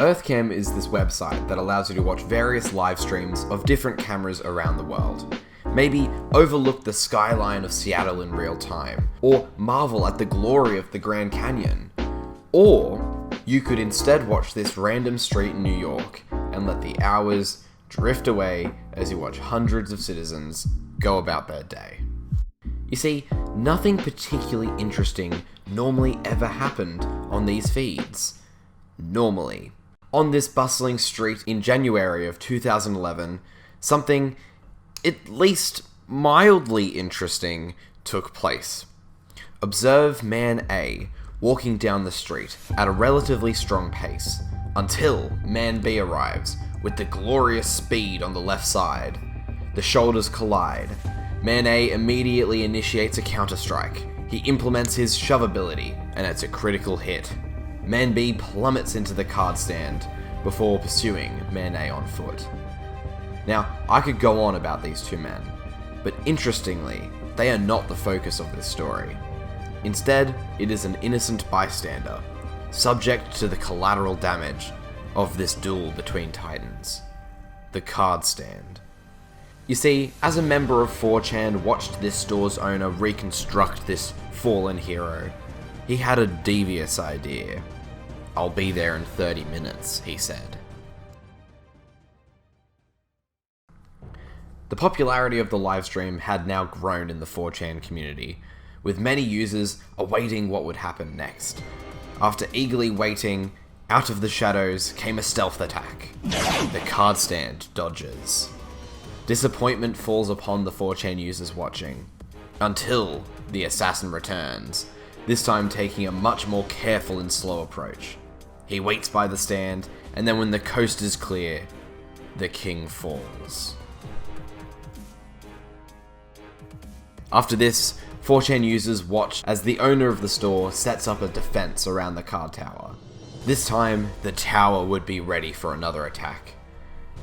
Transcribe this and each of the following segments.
Earthcam is this website that allows you to watch various live streams of different cameras around the world. Maybe overlook the skyline of Seattle in real time, or marvel at the glory of the Grand Canyon. Or you could instead watch this random street in New York and let the hours drift away as you watch hundreds of citizens go about their day. You see, nothing particularly interesting normally ever happened on these feeds. Normally. On this bustling street in January of 2011, something at least mildly interesting took place. Observe man A walking down the street at a relatively strong pace until man B arrives with the glorious speed on the left side. The shoulders collide. Man A immediately initiates a counter-strike. He implements his shove ability, and it's a critical hit. Man B plummets into the card stand before pursuing Man A on foot. Now, I could go on about these two men, but interestingly, they are not the focus of this story. Instead, it is an innocent bystander, subject to the collateral damage of this duel between titans. The card stand. You see, as a member of 4Chan watched this store's owner reconstruct this fallen hero, he had a devious idea. "I'll be there in 30 minutes, he said. The popularity of the livestream had now grown in the 4Chan community, with many users awaiting what would happen next. After eagerly waiting, out of the shadows came a stealth attack. The card stand dodges. Disappointment falls upon the 4Chan users watching, until the assassin returns, this time taking a much more careful and slow approach. He waits by the stand, and then when the coast is clear, the king falls. After this, 4Chan users watch as the owner of the store sets up a defense around the card tower. This time, the tower would be ready for another attack.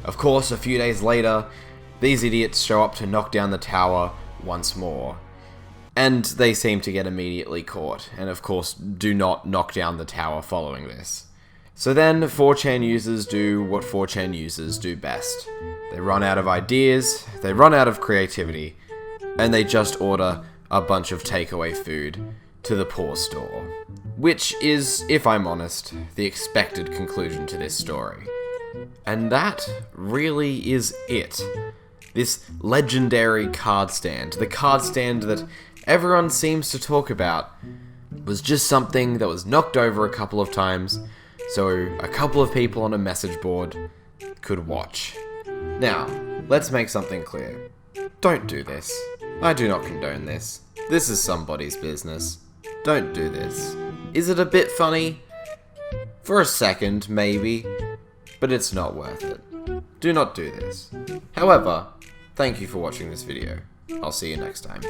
Of course, a few days later, these idiots show up to knock down the tower once more. And they seem to get immediately caught, and of course do not knock down the tower following this. So then 4Chan users do what 4Chan users do best. They run out of ideas, they run out of creativity, and they just order a bunch of takeaway food to the poor store. Which is, if I'm honest, the expected conclusion to this story. And that really is it. This legendary card stand, the card stand that everyone seems to talk about, was just something that was knocked over a couple of times, so a couple of people on a message board could watch. Now, let's make something clear. Don't do this. I do not condone this. This is somebody's business. Don't do this. Is it a bit funny? For a second, maybe, but it's not worth it. Do not do this. However, thank you for watching this video. I'll see you next time.